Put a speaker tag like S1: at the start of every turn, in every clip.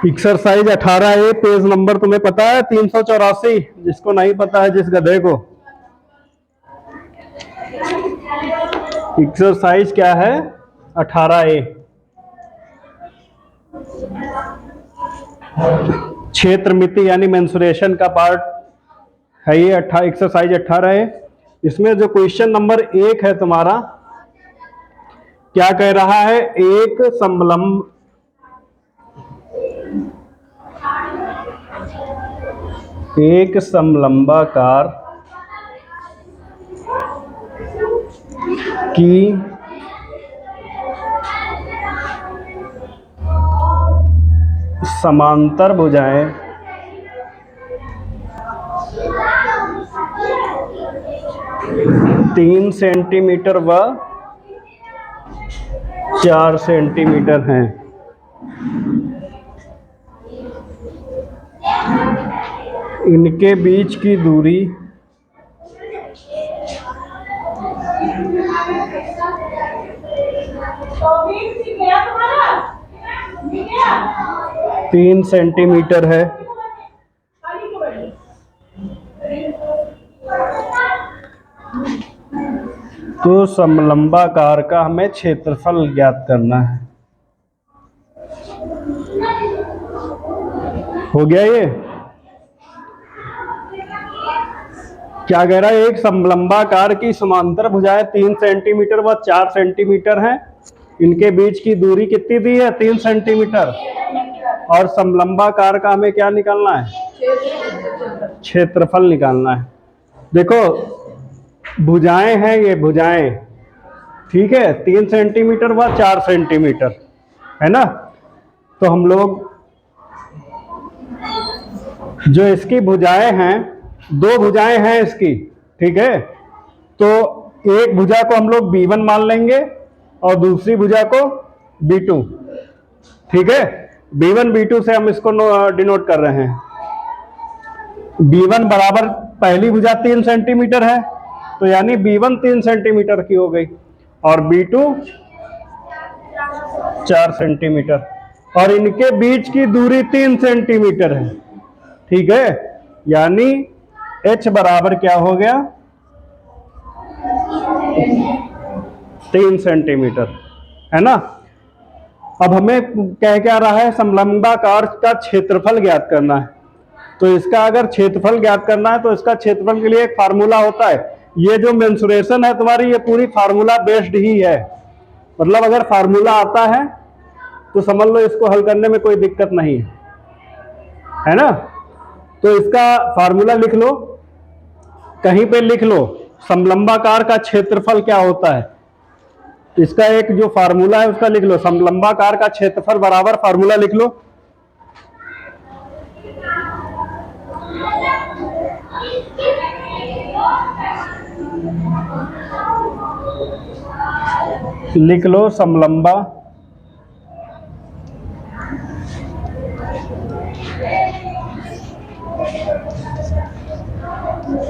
S1: Exercise 18A, page number तुम्हें पता है 384, जिसको नहीं पता है, जिस गधे को। एक्सरसाइज क्या है? 18A। क्षेत्र मिति यानी मेंसुरेशन का पार्ट है ये। Exercise 18A। इसमें जो क्वेश्चन नंबर 1 है तुम्हारा, क्या कह रहा है? एक समलंबाकार की समांतर भुजाएं तीन सेंटीमीटर व 4 सेंटीमीटर हैं। इनके बीच की दूरी 3 सेंटीमीटर है। तो समलंबाकार का हमें क्षेत्रफल ज्ञात करना है। हो गया ये? क्या कह रहा है? एक समलंबाकार की समांतर भुजाएं 3 सेंटीमीटर व 4 सेंटीमीटर हैं। इनके बीच की दूरी कितनी दी है? 3 सेंटीमीटर। और समलंबाकार का हमें क्या निकालना है? क्षेत्रफल निकालना है। देखो भुजाएं हैं ये, भुजाएं, ठीक है, 3 सेंटीमीटर व 4 सेंटीमीटर है ना। तो हम लोग जो इसकी भुजाएं हैं, 2 भुजाएं हैं इसकी, ठीक है, तो एक भुजा को हम लोग B1 मान लेंगे और दूसरी भुजा को B2, ठीक है। B1 B2 से हम इसको डिनोट कर रहे हैं। B1 बराबर पहली भुजा 3 सेंटीमीटर है, तो यानी B1 3 सेंटीमीटर की हो गई और B2 4 सेंटीमीटर, और इनके बीच की दूरी 3 सेंटीमीटर है, ठीक है। यानी H बराबर क्या हो गया? 3 सेंटीमीटर, है ना। अब हमें क्या रहा है? समलंबाकार का क्षेत्रफल ज्ञात करना है। तो इसका अगर क्षेत्रफल ज्ञात करना है तो इसका क्षेत्रफल के लिए एक फार्मूला होता है। ये जो मेंसुरेशन है तुम्हारी, ये पूरी फार्मूला बेस्ड ही है। मतलब अगर फार्मूला आता है तो समझ लो इसको हल करने में कोई दिक्कत नहीं है ना। तो इसका फार्मूला लिख लो, कहीं पे लिख लो, समलंबाकार का क्षेत्रफल क्या होता है। इसका एक जो फार्मूला है उसका लिख लो, समलंबाकार का क्षेत्रफल बराबर, फार्मूला लिख लो, लिख लो समलंबा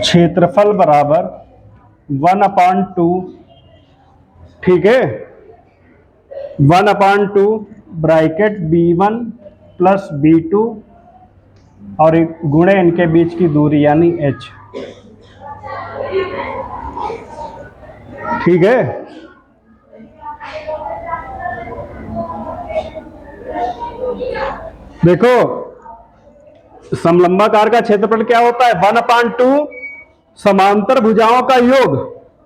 S1: क्षेत्रफल बराबर 1/2, ठीक है, 1/2 ब्रैकेट B1 प्लस B2 और गुणे इनके बीच की दूरी यानी H, ठीक है। देखो समलंबाकार का क्षेत्रफल क्या होता है? 1/2 समांतर भुजाओं का योग,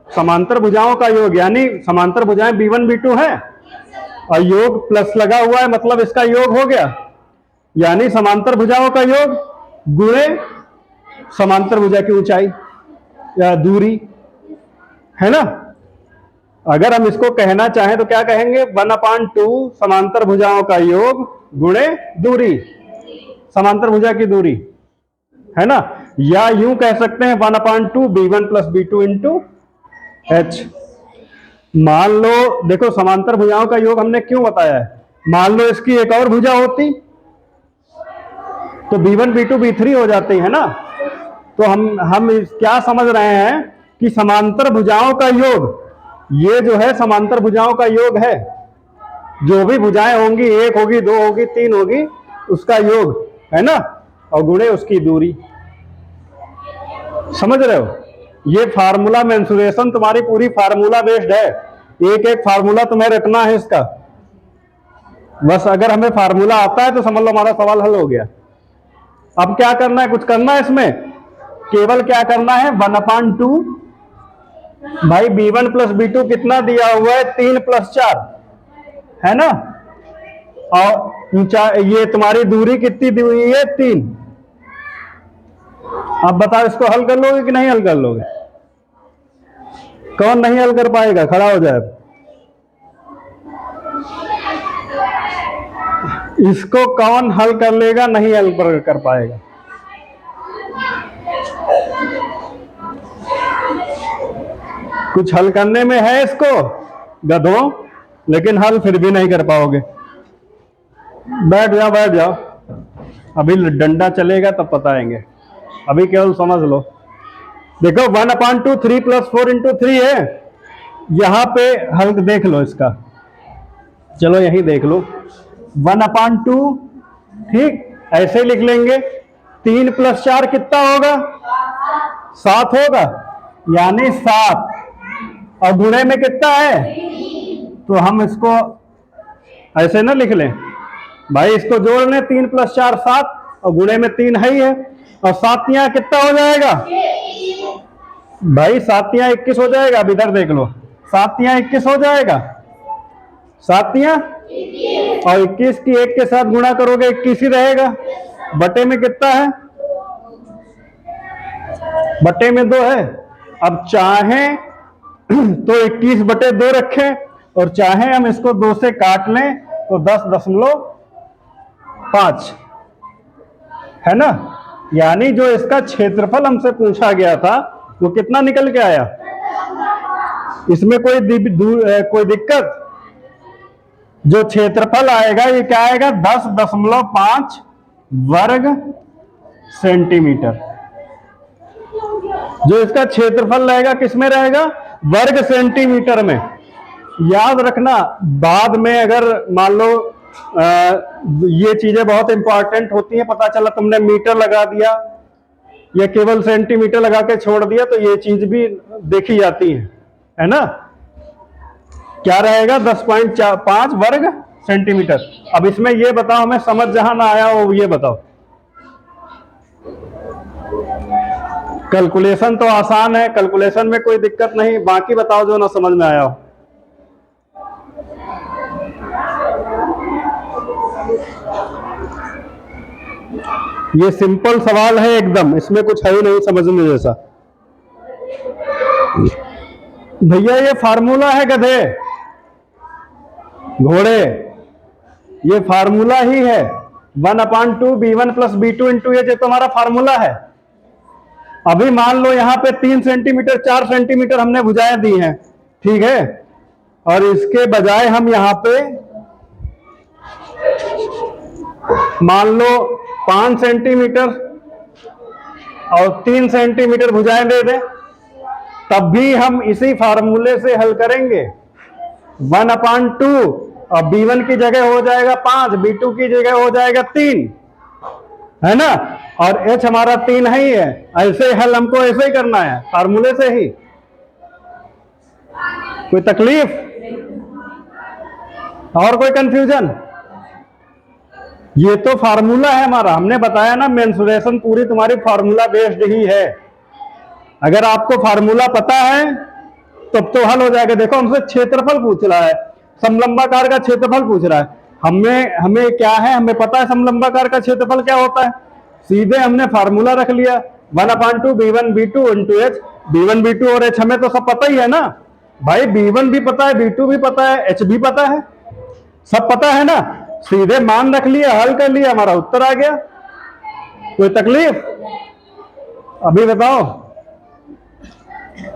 S1: समांतर भुजाओं का योग, यानी समांतर भुजाएं B1 B2 है और योग प्लस लगा हुआ है, मतलब इसका योग हो गया, यानी समांतर भुजाओं का योग गुणे समांतर भुजा की ऊंचाई या दूरी, है ना। अगर हम इसको कहना चाहें तो क्या कहेंगे? 1/2 समांतर भुजाओं का योग गुणे दूरी, समांतर भुजा की दूरी, है ना। या यूं कह सकते हैं 1/2 B1 plus B2 into H। मान लो, देखो समांतर भुजाओं का योग हमने क्यों बताया है? मान लो इसकी एक और भुजा होती तो B1 B2 B3 हो जाती है ना। तो हम क्या समझ रहे हैं कि समांतर भुजाओं का योग ये जो है समांतर भुजाओं का योग है। जो भी भुजाएं होंगी, 1 होगी, 2 होगी, 3 होगी, उसका योग है ना, और गुणे उसकी दूरी। समझ रहे हो? ये फार्मूला मेंसुरेशन तुम्हारी पूरी फार्मूला बेस्ड है। एक एक फार्मूला तुम्हें रखना है इसका। बस अगर हमें फार्मूला आता है तो समझ लो हमारा सवाल हल हो गया। अब क्या करना है? कुछ करना है इसमें? केवल क्या करना है, 1/2 भाई b1 प्लस b2 कितना दिया हुआ है, 3 + 4 है ना, और ऊंचा ये तुम्हारी दूरी कितनी दी हुई है, 3। अब बताओ इसको हल कर लोगे कि नहीं हल कर लोगे? कौन नहीं हल कर पाएगा, खड़ा हो जाए। इसको कौन हल कर लेगा, नहीं हल कर पाएगा? कुछ हल करने में है इसको गधों, लेकिन हल फिर भी नहीं कर पाओगे। बैठ जाओ बैठ जाओ, अभी डंडा चलेगा तब बताएंगे, अभी केवल समझ लो। देखो 1/2 3 + 4 × 3 है, यहां पे हल देख लो इसका। चलो यही देख लो, 1/2 ठीक, ऐसे ही लिख लेंगे। 3 + 4 कितना होगा, 7 होगा, यानी 7, और गुणे में कितना है, तो हम इसको ऐसे ना लिख लें भाई, इसको जोड़ लें, 3 + 4 7, और गुणे में 3 है ही है, और 7 कितना हो जाएगा भाई, 7 21 हो जाएगा। अब इधर देख लो, 7 21 हो जाएगा, 7 और 21 की 1 के साथ गुणा करोगे 21 ही रहेगा। बटे में कितना है, बटे में 2 है। अब चाहें तो 21/2 रखें, और चाहे हम इसको 2 से काट लें तो 10.5 है ना, यानी जो इसका क्षेत्रफल हमसे पूछा गया था वो कितना निकल के आया। इसमें कोई दिक्कत, जो क्षेत्रफल आएगा ये क्या आएगा, 10.5 वर्ग सेंटीमीटर। जो इसका क्षेत्रफल रहेगा किसमें रहेगा, वर्ग सेंटीमीटर में। याद रखना, बाद में अगर मान लो ये चीजें बहुत इंपॉर्टेंट होती हैं, पता चला तुमने मीटर लगा दिया या केवल सेंटीमीटर लगा के छोड़ दिया, तो ये चीज भी देखी जाती है ना। क्या रहेगा, 10.5 वर्ग सेंटीमीटर। अब इसमें ये बताओ, हमें समझ जहां ना आया हो ये बताओ। कैलकुलेशन तो आसान है, कैलकुलेशन में कोई दिक्कत नहीं, बाकी बताओ जो ना समझ में आया हो। ये सिंपल सवाल है एकदम, इसमें कुछ है ही नहीं समझने जैसा। भैया ये फार्मूला है गधे घोड़े, ये फार्मूला ही है। 1/2 b1 + b2 × ये तुम्हारा फार्मूला है। अभी मान लो यहाँ पे 3 सेंटीमीटर 4 सेंटीमीटर हमने भुजाएं दी हैं, ठीक है, और इसके बजाय हम यहाँ पे मान लो 5 सेंटीमीटर और 3 सेंटीमीटर भुजाएं दे दें, तब भी हम इसी फार्मूले से हल करेंगे। 1/2 और b1 की जगह हो जाएगा 5, b2 की जगह हो जाएगा 3, है ना, और h हमारा 3 है ही है। ऐसे हल हमको ऐसे ही करना है, फार्मूले से ही। कोई तकलीफ और कोई कंफ्यूजन? ये तो फार्मूला है हमारा, हमने बताया ना, मेंसुरेशन पूरी तुम्हारी फार्मूला बेस्ड ही है। अगर आपको फार्मूला पता है तब तो हल हो जाएगा। देखो हमसे क्षेत्रफल पूछ रहा है, समलंबाकार का क्षेत्रफल पूछ रहा है। हमें क्या है, हमें पता है समलंबाकार का क्षेत्रफल क्या होता है, सीधे हमने फार्मूला रख लिया 1/2 b1 b2 × h। b1 b2 और h हमें तो सब पता ही है ना भाई, b1 भी पता है, b2 भी पता है, h भी पता है, सब पता है ना। सीधे मान रख लिया, हल कर लिया, हमारा उत्तर आ गया। कोई तकलीफ? अभी बताओ,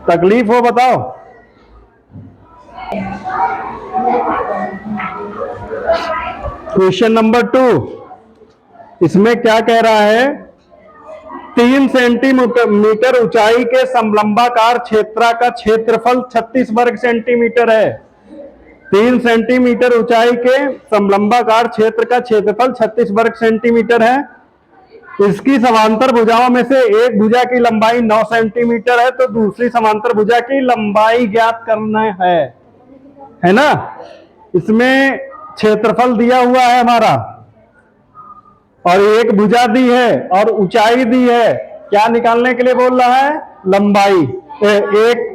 S1: तकलीफ हो बताओ। क्वेश्चन नंबर 2, इसमें क्या कह रहा है, 3 सेंटीमीटर ऊंचाई के समलंबाकार क्षेत्र का क्षेत्रफल 36 वर्ग सेंटीमीटर है। 3 सेंटीमीटर ऊंचाई के समलंबाकार क्षेत्र का क्षेत्रफल 36 वर्ग सेंटीमीटर है। इसकी समांतर भुजाओं में से एक भुजा की लंबाई 9 सेंटीमीटर है, तो दूसरी समांतर भुजा की लंबाई ज्ञात करना है ना। इसमें क्षेत्रफल दिया हुआ है हमारा और एक भुजा दी है और ऊंचाई दी है। क्या निकालने के लिए बोल रहा है? लंबाई।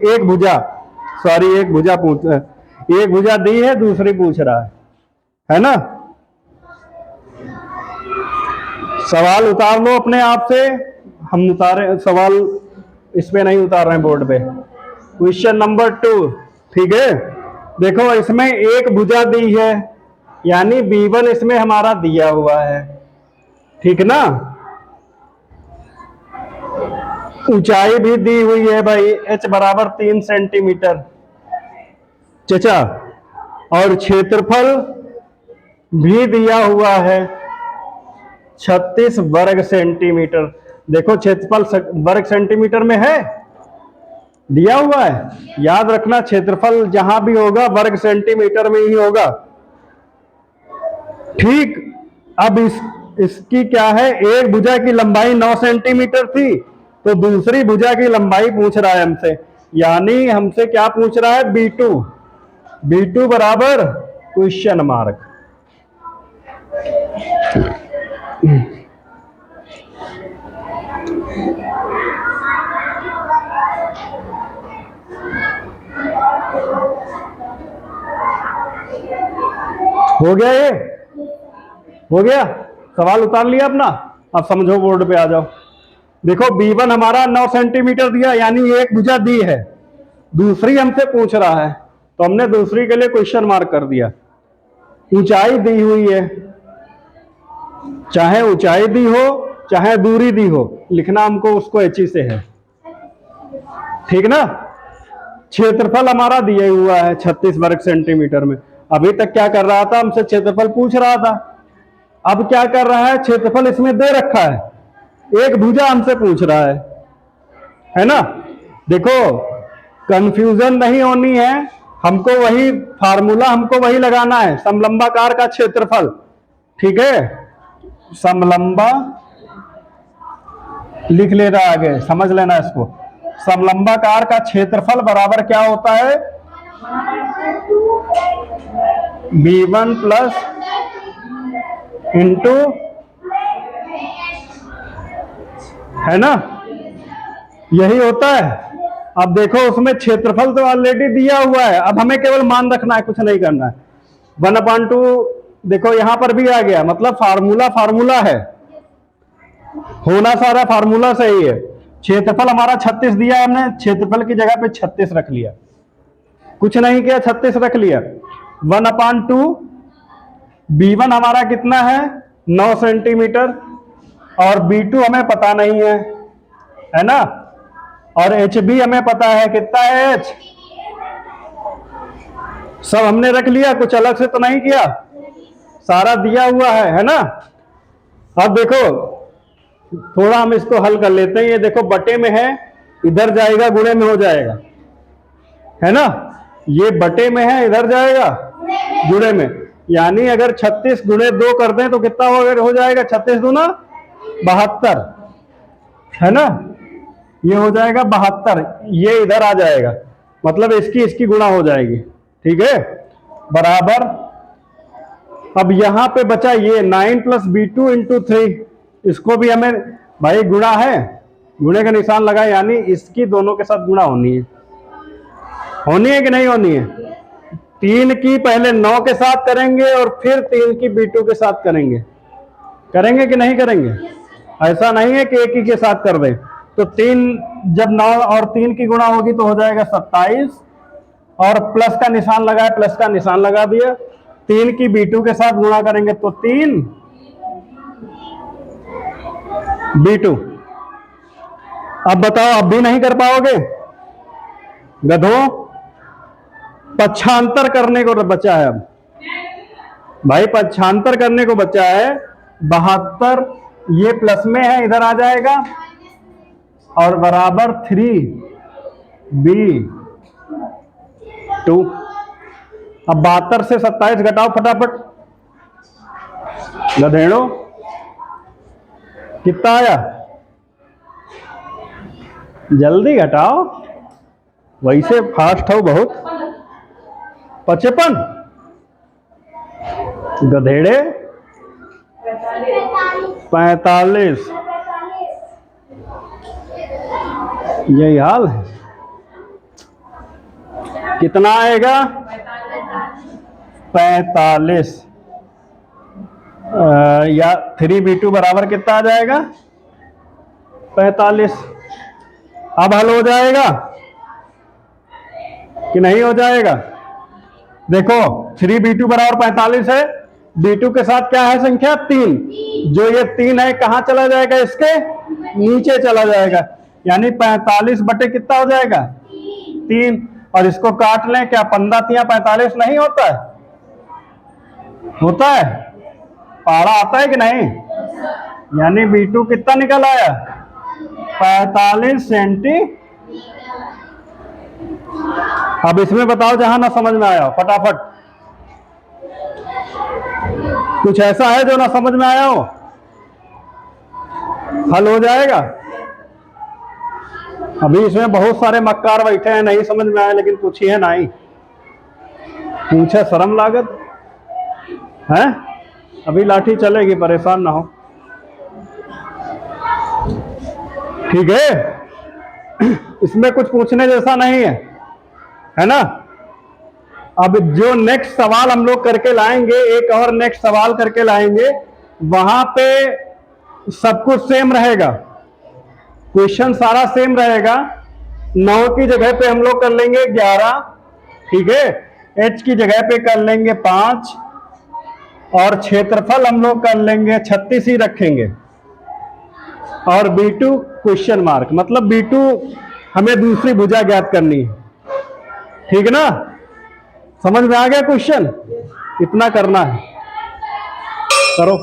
S1: एक भुजा, सॉरी एक भुजा दी है, दूसरी पूछ रहा है ना। सवाल उतार लो अपने आप से, हम उतारे सवाल इस पे नहीं उतार रहे हैं बोर्ड पे। क्वेश्चन नंबर 2, ठीक है। देखो इसमें एक भुजा दी है, यानी B1 इसमें हमारा दिया हुआ है, ठीक ना। ऊंचाई भी दी हुई है भाई, h बराबर 3 सेंटीमीटर चचा, और क्षेत्रफल भी दिया हुआ है 36 वर्ग सेंटीमीटर। देखो क्षेत्रफल वर्ग सेंटीमीटर में है, दिया हुआ है। याद रखना क्षेत्रफल जहां भी होगा वर्ग सेंटीमीटर में ही होगा, ठीक। अब इसकी क्या है, एक भुजा की लंबाई 9 सेंटीमीटर थी, तो दूसरी भुजा की लंबाई पूछ रहा है हमसे, यानी हमसे क्या पूछ रहा है? B2 बराबर क्वेश्चन मार्क। हो गया, ये हो गया, सवाल उतार लिया अपना। अब समझो, बोर्ड पे आ जाओ। देखो B1 हमारा 9 सेंटीमीटर दिया, यानी एक भुजा दी है, दूसरी हमसे पूछ रहा है, तो हमने दूसरी के लिए क्वेश्चन मार्क कर दिया। ऊंचाई दी हुई है, चाहे ऊंचाई दी हो चाहे दूरी दी हो, लिखना हमको उसको HE से है, ठीक ना। क्षेत्रफल हमारा दिया हुआ है 36 वर्ग सेंटीमीटर में। अभी तक क्या कर रहा था? हमसे क्षेत्रफल पूछ रहा था। अब क्या कर रहा है? क्षेत्रफल इसमें दे रखा है, एक भुजा हमसे पूछ रहा है ना। देखो कंफ्यूजन नहीं होनी है, हमको वही फार्मूला हमको वही लगाना है, समलंबाकार का क्षेत्रफल, ठीक है। समलंबा लिख लेना आगे, समझ लेना इसको। समलंबाकार का क्षेत्रफल बराबर क्या होता है? B1 प्लस इंटू, है ना, यही होता है। अब देखो उसमें क्षेत्रफल तो ऑलरेडी दिया हुआ है, अब हमें केवल मान रखना है, कुछ नहीं करना है। 1/2, देखो यहां पर भी आ गया, मतलब फार्मूला है, होना सारा फार्मूला सही है। क्षेत्रफल हमारा 36 दिया है, हमने क्षेत्रफल की जगह पे 36 रख लिया, कुछ नहीं किया, 36 रख लिया। 1/2, B1 हमारा कितना है? 9 सेंटीमीटर, और B2 हमें पता नहीं है ना, और HB हमें पता है, कितना है H, सब हमने रख लिया, कुछ अलग से तो नहीं किया, सारा दिया हुआ है ना। अब देखो थोड़ा हम इसको हल कर लेते हैं। ये देखो बटे में है, इधर जाएगा गुणे में हो जाएगा, है ना। ये बटे में है, इधर जाएगा गुणे में, यानी अगर 36 गुणे 2 कर दें तो कितना हो जाएगा? 36 दूना 72, है ना, ये हो जाएगा 72, ये इधर आ जाएगा, मतलब इसकी गुणा हो जाएगी, ठीक है, बराबर। अब यहां पे बचा ये 9 प्लस B2 इंटू 3, इसको भी हमें भाई गुणा है, गुणे का निशान लगा, यानी इसकी दोनों के साथ गुणा होनी है कि नहीं होनी है? 3 की पहले 9 के साथ करेंगे और फिर 3 की B2 के साथ करेंगे कि नहीं करेंगे? ऐसा नहीं है कि एक ही के साथ कर दें। तो 3 जब 9 और 3 की गुणा होगी तो हो जाएगा 27, और प्लस का निशान लगाए, प्लस का निशान लगा दिया। 3 की B2 के साथ गुणा करेंगे तो 3 B2। अब बताओ, अब भी नहीं कर पाओगे गधों? पक्षांतर करने को बचा है, अब भाई पक्षांतर करने को बचा है। 72 ये प्लस में है, इधर आ जाएगा, और बराबर 3b2। अब 72 से 27 घटाओ फटाफट, गधेड़ो कितना आया, जल्दी घटाओ, वैसे फास्ट हो बहुत। 55 गधेड़े 45, यही हाल है। कितना आएगा 45 या 3b2 बराबर कितना आ जाएगा 45। अब हल हो जाएगा कि नहीं हो जाएगा? देखो 3b2 बराबर 45 है, b2 के साथ क्या है संख्या 3, जो ये 3 है कहां चला जाएगा, इसके नीचे चला जाएगा, यानी 45 बटे कितना हो जाएगा 3। और इसको काट लें, क्या 15 तिया 45 नहीं होता है? होता है, पहाड़ा आता है कि नहीं? यानी b2 कितना निकल आया 45 सेंटी। अब इसमें बताओ जहां ना समझ में आया फटाफट, कुछ ऐसा है जो ना समझ में आया हो? हल हो जाएगा। अभी इसमें बहुत सारे मक्कार बैठे हैं, नहीं समझ में आया, लेकिन पूछिए नहीं, पूछे शर्म लागत है। अभी लाठी चलेगी, परेशान ना हो, ठीक है? इसमें कुछ पूछने जैसा नहीं है ना? अब जो नेक्स्ट सवाल हम लोग करके लाएंगे, एक और नेक्स्ट सवाल करके लाएंगे, वहां पे सब कुछ सेम रहेगा, क्वेश्चन सारा सेम रहेगा। 9 की जगह पे हम लोग कर लेंगे 11, ठीक है? h की जगह पे कर लेंगे 5 और क्षेत्रफल हम लोग कर लेंगे 36 ही रखेंगे, और b2 क्वेश्चन मार्क, मतलब b2 हमें दूसरी भुजा ज्ञात करनी है, ठीक है ना? समझ में आ गया क्वेश्चन? इतना करना है, करो।